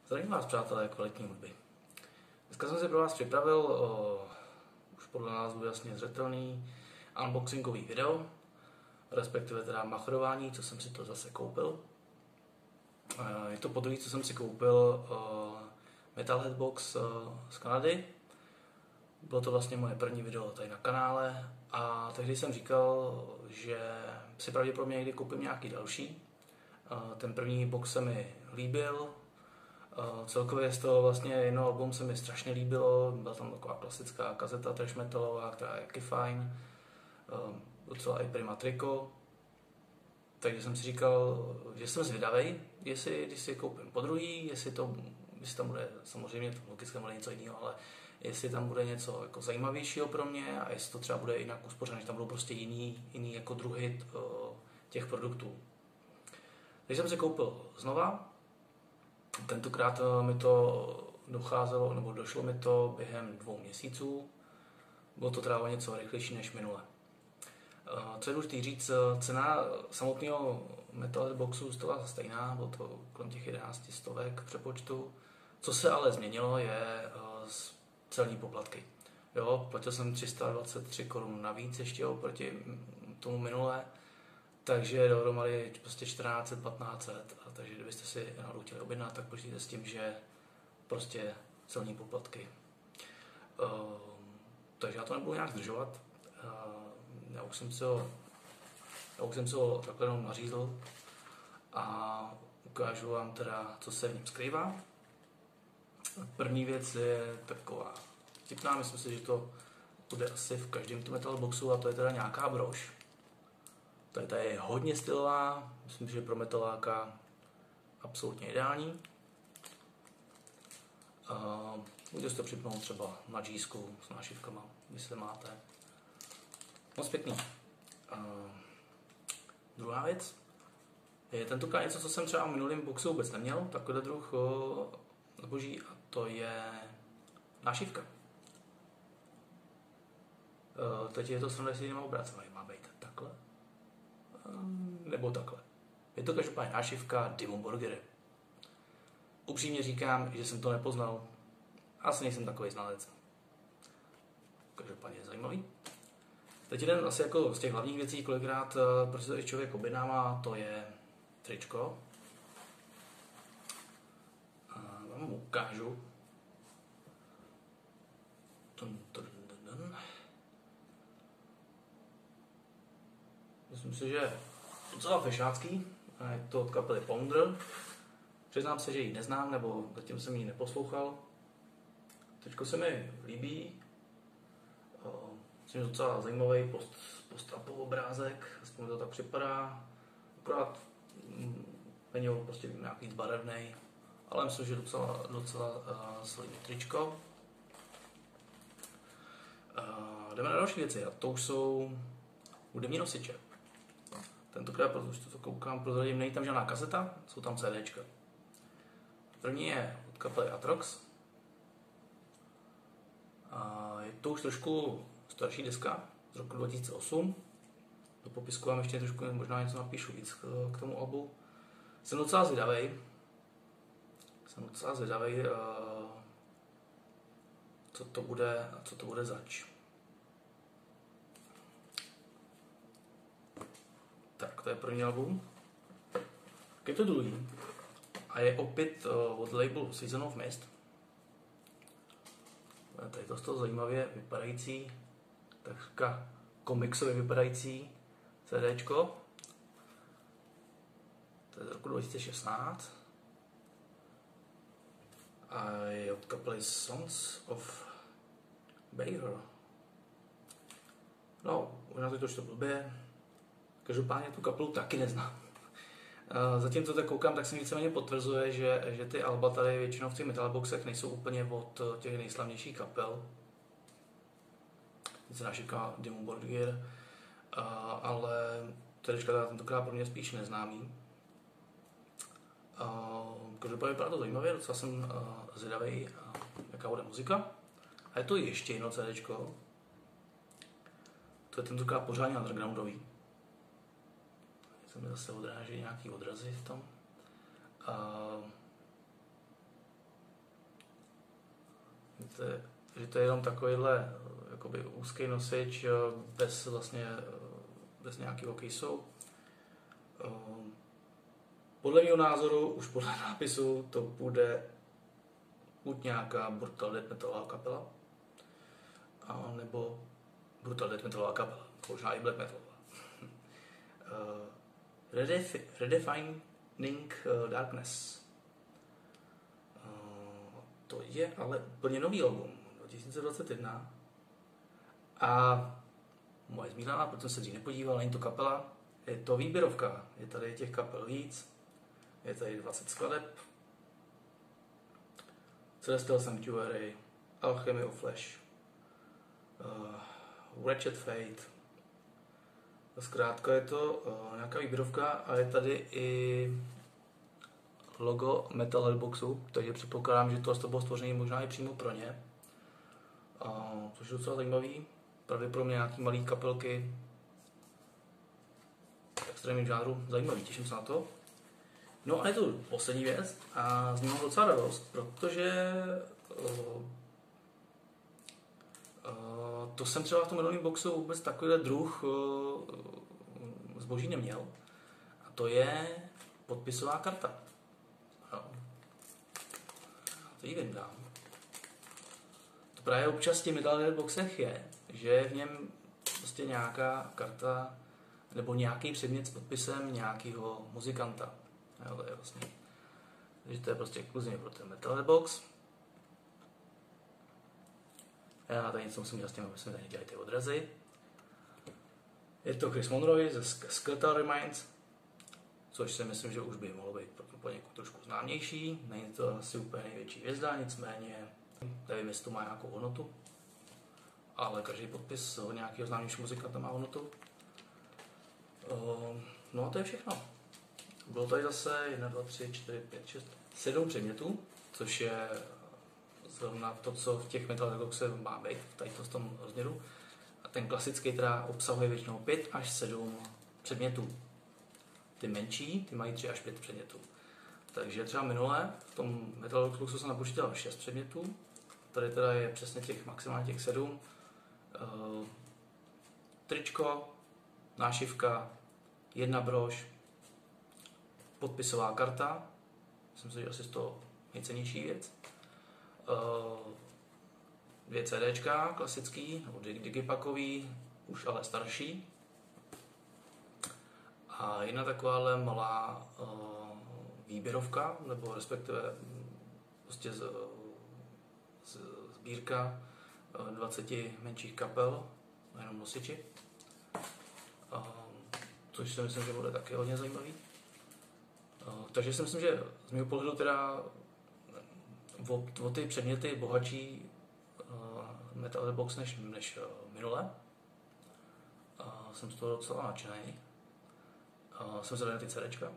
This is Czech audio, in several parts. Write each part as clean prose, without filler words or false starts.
Zdravím vás, přátelé kvalitní hudby. Dneska jsem si pro vás připravil už podle názvu jasně zřetelný unboxingový video, respektive teda machrování, co jsem si to zase koupil. Je to podruhé, co jsem si koupil Metalhead Box z Kanady. Bylo to vlastně moje první video tady na kanále a tehdy jsem říkal, že si pravděpodobně někdy koupím nějaký další. Ten první box se mi líbil. Celkově z toho vlastně jedno album se mi strašně líbilo, byla tam taková klasická kazeta thrash metalová, která je taky fajn, docela i Prima Trico, takže jsem si říkal, že jsem zvědavej, jestli, když si koupím podruhý, jestli tam bude, samozřejmě to logicky bude něco jiného, ale jestli tam bude něco jako zajímavějšího pro mě a jestli to třeba bude jinak uspořené, že tam budou prostě jiný jako druhy těch produktů. Takže jsem si koupil znova. Tentokrát mi to docházelo, nebo došlo mi to během 2 měsíců. Bylo to teda o něco rychlejší než minule. Co je důležité říct, cena samotného Metalhead Boxu zůstala stejná, bylo to kolem těch 11 stovek v přepočtu. Co se ale změnilo, je celní poplatky. Jo, platil jsem 323 korun navíc ještě oproti tomu minule. Takže dohromady prostě 1400-1500, takže kdybyste si náhodou chtěli objednat, tak počítejte s tím, že prostě celní poplatky. Takže já to nebudu nějak zdržovat. Já už jsem se ho takhle jenom nařízl a ukážu vám teda, co se v něm skrývá. První věc je taková vtipná, myslím si, že to bude asi v každém Metal Boxu a to je teda nějaká brož. Ta je hodně stylová, myslím, že pro metaláka absolutně ideální. Můžete si to připnout třeba na džísku s nášivkama, jestli máte. Moc pěkný. Druhá věc je tentokrát něco, co jsem třeba v minulém boxu vůbec neměl, takový druh zboží, a to je nášivka. Teď je to standardní obrácený, má být takhle. Nebo takhle. Je to každopádně nášivka Dimmu Borgir. Upřímně říkám, že jsem to nepoznal. Asi nejsem takový znalec. Každopádně je zajímavý. Teď jeden asi jako z těch hlavních věcí, kolikrát proč se člověk objednává, to je tričko. A vám ukážu. Myslím si, že je docela fešácký. Je to od kapely Ponder. Přiznám se, že ji neznám, nebo zatím jsem ji neposlouchal. Teďko se mi líbí. Myslím, že docela zajímavý post-upo obrázek. Aspoň to tak připadá. Akorát není ho prostě nějaký barevnej. Ale myslím, že docela solidní tričko. Jdeme na další věci a to už jsou hudební nosiče. Tentokrát, protože to koukám, prozradím, není tam žádná kazeta, jsou tam CDčka. První je od kapely Atrox. Je to už trošku starší deska z roku 2008. Do popisku vám ještě trošku možná něco napíšu víc k tomu albu. Jsem docela zvědavej, co to bude zač. Tak, to je první album. Je to druhý. A je opět od labelu Season of Mist. Tady to z toho zajímavě vypadající, takřka komiksově vypadající CDčko. To je z roku 2016. A je od kapely Sons of Bayher. No, možná to čtu blbě. Každopádně tu kapelu taky neznám. Zatím, co tak koukám, tak se víceméně potvrzuje, že ty alba tady většinou v těch metalboxech nejsou úplně od těch nejslavnějších kapel. Teď se nášivka Dimmu Borgir, ale CDčka tentokrát pro mě spíš neznámý. Každopádně vypadá to zajímavě, docela jsem zvědavý, jaká bude muzika. A je to ještě jedno CDčko. To je tentokrát pořádně undergroundový. Se mi zase odráží nějaký odrazy v tom. že to je jenom takovýhle jakoby úzký nosič bez nějakého caseu. Podle mého názoru, už podle nápisu, to bude buď nějaká brutal death metalová kapela, nebo brutal death metalová kapela, možná i black metalová. Redefining Darkness. To je ale úplně nový album, 2021. A moje zmílená, protože jsem se dřív nepodíval, není to kapela, je to výběrovka. Je tady těch kapel víc, je tady 20 skladeb. Celestial Sanctuary, Alchemy of Flesh, Wretched Fate. Zkrátka je to nějaká výběrovka a je tady i logo Metal Hellboxu, takže předpokládám, že to bylo stvořené možná i přímo pro ně. Což je docela zajímavý. Pravděpodobně nějaký malý kapelky v extrémním žánru. Zajímavý, těším se na to. No a je to poslední věc a z ní mám docela radost, protože to jsem třeba v tom minulém boxu vůbec takovýhle druh zboží neměl. A to je podpisová karta. No. To ji vyndám. To právě občas v těch Metal boxech je, že v něm prostě nějaká karta nebo nějaký předmět s podpisem nějakého muzikanta. Jo, to je vlastně. Takže to je prostě exkluzivně pro ten Metal box. Já tady něco musím dělat s tím, aby jsme tady dělali ty odrazy. Je to Chris Monroe ze Skeletal Remains, což si myslím, že už by mohlo být poněkud trošku známější. Není to asi úplně největší hvězda, nicméně nevím, jestli to má nějakou hodnotu, ale každý podpis od nějakého známějšího muzikanta má hodnotu. No a to je všechno. Bylo tady zase 1, 2, 3, 4, 5, 6, 7 předmětů, což je zrovna to, co v těch Metal boxech má být, tady to v tom rozměru. A ten klasický teda obsahuje většinou 5 až 7 předmětů. Ty menší, ty mají 3 až 5 předmětů. Takže třeba minule v tom Metal boxu jsem napočítal 6 předmětů. Tady teda je přesně maximálně těch 7. Tričko, nášivka, 1 brož, podpisová karta, myslím si, že asi z toho nejcennější věc. 2 CDčka klasický, nebo digipakový, už ale starší. A jedna takováhle malá výběrovka, nebo respektive prostě sbírka 20 menších kapel na jenom nosiči. Což si myslím, že bude taky hodně zajímavý. Takže si myslím, že z mého pohledu teda o ty předměty bohatší Metal box než minule. Jsem z toho docela nadšený. Jsem zvedl na ty CDčka.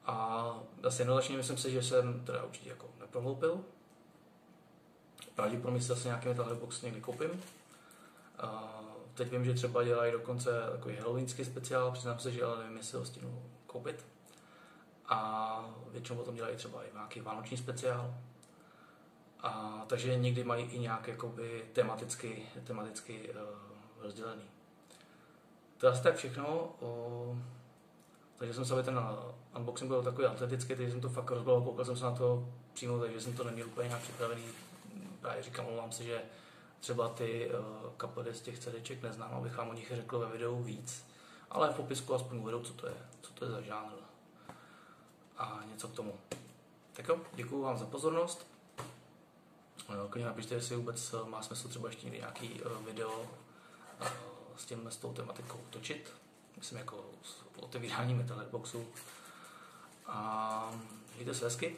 A asi jednoznačně myslím si, že jsem teda určitě jako neprohloupil. Pravděpodobně si zase nějaký Metal box někdy koupím. Teď vím, že třeba dělají dokonce takový halloweenský speciál, přiznám se, že ale nevím, jestli ho stihnu koupit. A většinou potom dělají třeba i nějaký vánoční speciál. Takže někdy mají i nějak jakoby tematicky rozdělený. To je asi tak všechno. Takže jsem se, aby ten unboxing byl takový atletický, takže jsem to fakt rozbal, koukal jsem se na to přímo, takže jsem to neměl úplně nějak připravený. Já říkám, omlouvám se, že třeba ty kapely z těch CDček neznám, abych vám o nich řekl ve videu víc, ale v popisku aspoň uvedou, co to je za žánr a něco k tomu. Tak jo, děkuju vám za pozornost. Klidně napište, jestli vůbec má smysl třeba ještě někdy nějaký video s tou tematikou točit. Myslím jako otevírání Metal boxu. A mějte se hezky.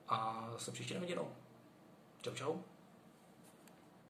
A zase příště na viděnou. Čau, čau.